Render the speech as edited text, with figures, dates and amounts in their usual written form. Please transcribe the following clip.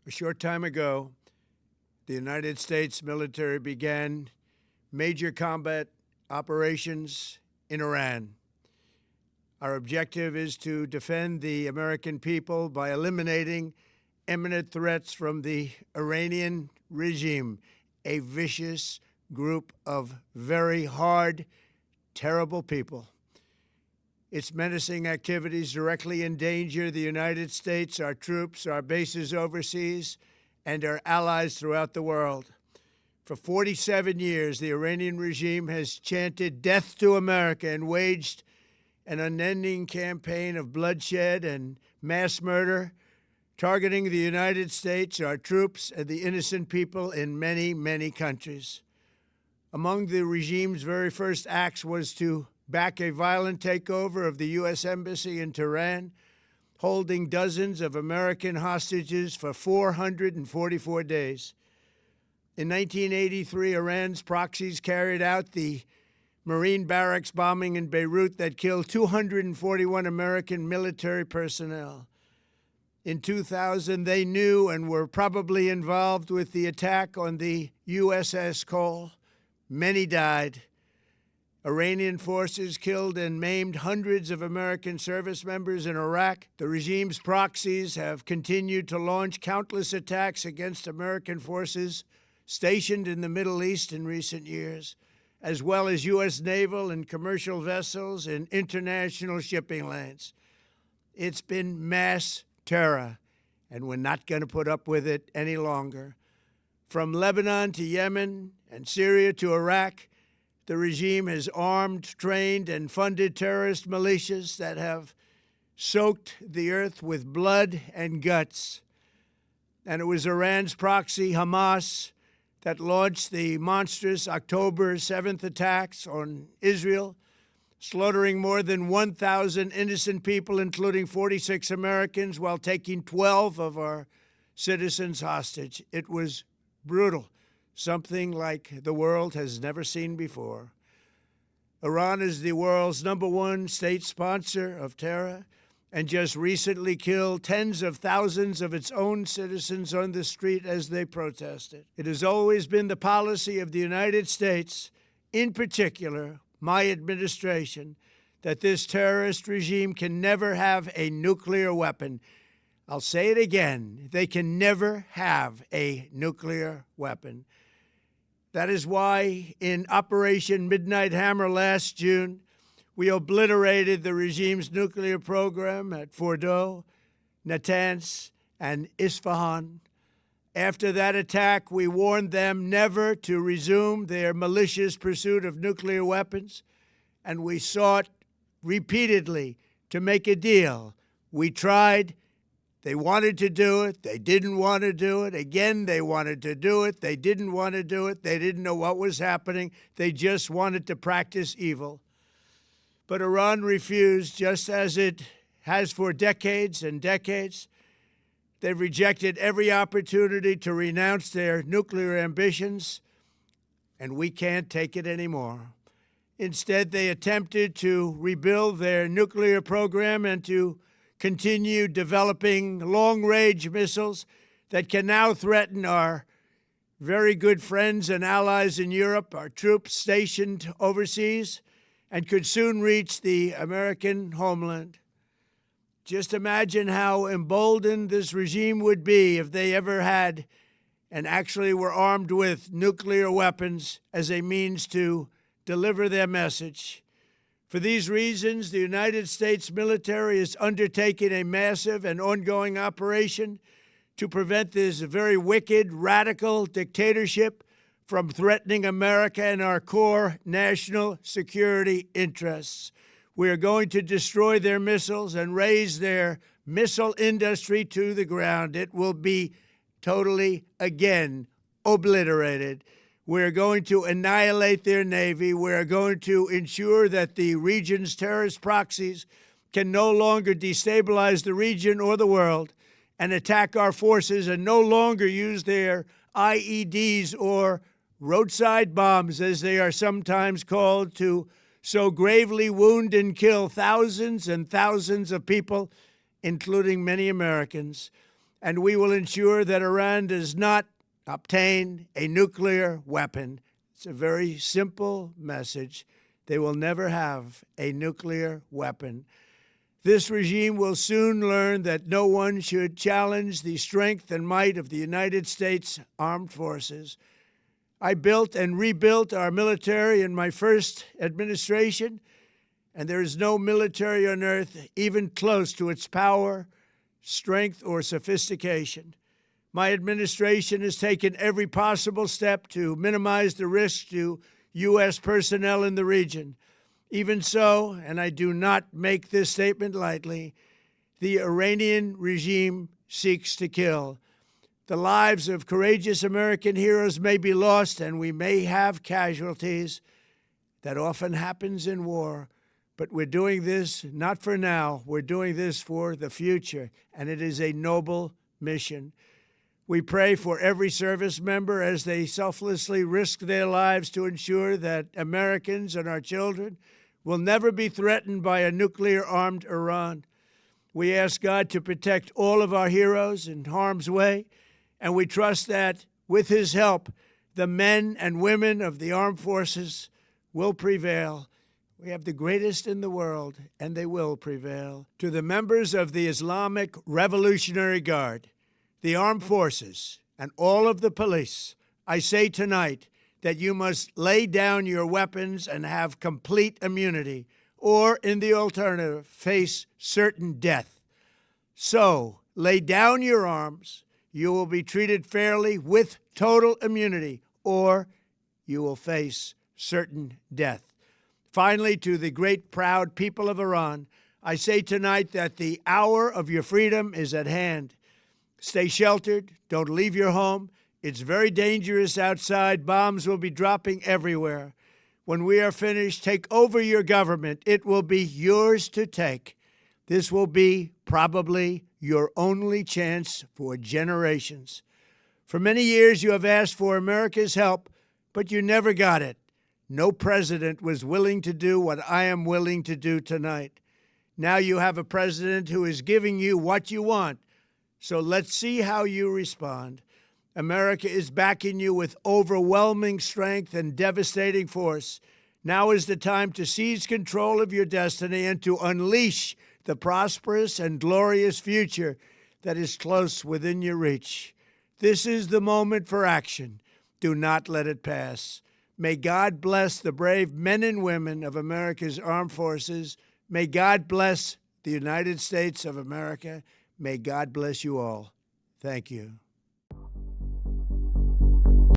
A short time ago, the United States military began major combat operations in Iran. Our objective is to defend the American people by eliminating imminent threats from the Iranian regime, a vicious group of very hard, terrible people. Its menacing activities directly endanger the United States, our troops, our bases overseas, and our allies throughout the world. For 47 years, the Iranian regime has chanted death to America and waged an unending campaign of bloodshed and mass murder, targeting the United States, our troops, and the innocent people in many, many countries. Among the regime's very first acts was to back a violent takeover of the U.S. Embassy in Tehran, holding dozens of American hostages for 444 days. In 1983, Iran's proxies carried out the Marine barracks bombing in Beirut that killed 241 American military personnel. In 2000, they knew and were probably involved with the attack on the USS Cole. Many died. Iranian forces killed and maimed hundreds of American service members in Iraq. The regime's proxies have continued to launch countless attacks against American forces stationed in the Middle East in recent years, as well as U.S. naval and commercial vessels in international shipping lanes. It's been mass terror, and we're not going to put up with it any longer. From Lebanon to Yemen and Syria to Iraq, the regime has armed, trained, and funded terrorist militias that have soaked the earth with blood and guts. And it was Iran's proxy, Hamas, that launched the monstrous October 7th attacks on Israel, slaughtering more than 1,000 innocent people, including 46 Americans, while taking 12 of our citizens hostage. It was brutal, something like the world has never seen before. Iran is the world's #1 state sponsor of terror and just recently killed tens of thousands of its own citizens on the street as they protested. It has always been the policy of the United States, in particular, my administration, that this terrorist regime can never have a nuclear weapon. I'll say it again, they can never have a nuclear weapon. That is why in Operation Midnight Hammer last June, we obliterated the regime's nuclear program at Fordow, Natanz, and Isfahan. After that attack, we warned them never to resume their malicious pursuit of nuclear weapons, and we sought repeatedly to make a deal. We tried. They wanted to do it. They didn't want to do it. Again, they wanted to do it. They didn't want to do it. They didn't know what was happening. They just wanted to practice evil. But Iran refused, just as it has for decades and decades. They've rejected every opportunity to renounce their nuclear ambitions, and we can't take it anymore. Instead, they attempted to rebuild their nuclear program and to continue developing long-range missiles that can now threaten our very good friends and allies in Europe, our troops stationed overseas, and could soon reach the American homeland. Just imagine how emboldened this regime would be if they ever had and actually were armed with nuclear weapons as a means to deliver their message. For these reasons, the United States military is undertaking a massive and ongoing operation to prevent this very wicked, radical dictatorship from threatening America and our core national security interests. We are going to destroy their missiles and raise their missile industry to the ground. It will be totally, again, obliterated. We're going to annihilate their Navy. We're going to ensure that the region's terrorist proxies can no longer destabilize the region or the world and attack our forces and no longer use their IEDs or roadside bombs, as they are sometimes called, to so gravely wound and kill thousands and thousands of people, including many Americans. and we will ensure that Iran does not obtain a nuclear weapon. It's a very simple message. They will never have a nuclear weapon. This regime will soon learn that no one should challenge the strength and might of the United States Armed Forces. I built and rebuilt our military in my first administration, and there is no military on earth even close to its power, strength, or sophistication. My administration has taken every possible step to minimize the risk to U.S. personnel in the region. Even so, and I do not make this statement lightly, the Iranian regime seeks to kill. The lives of courageous American heroes may be lost, and we may have casualties. That often happens in war. But we're doing this not for now. We're doing this for the future, and it is a noble mission. We pray for every service member as they selflessly risk their lives to ensure that Americans and our children will never be threatened by a nuclear-armed Iran. We ask God to protect all of our heroes in harm's way, and we trust that, with his help, the men and women of the armed forces will prevail. We have the greatest in the world, and they will prevail. To the members of the Islamic Revolutionary Guard, the armed forces, and all of the police, I say tonight that you must lay down your weapons and have complete immunity, or, in the alternative, face certain death. So, lay down your arms. You will be treated fairly with total immunity, or you will face certain death. Finally, to the great, proud people of Iran, I say tonight that the hour of your freedom is at hand. Stay sheltered. Don't leave your home. It's very dangerous outside. Bombs will be dropping everywhere. When we are finished, take over your government. It will be yours to take. This will be probably your only chance for generations. For many years, you have asked for America's help, but you never got it. No president was willing to do what I am willing to do tonight. Now you have a president who is giving you what you want. So let's see how you respond. America is backing you with overwhelming strength and devastating force. Now is the time to seize control of your destiny and to unleash the prosperous and glorious future that is close within your reach. This is the moment for action. Do not let it pass. May God bless the brave men and women of America's armed forces. May God bless the United States of America. May God bless you all. Thank you.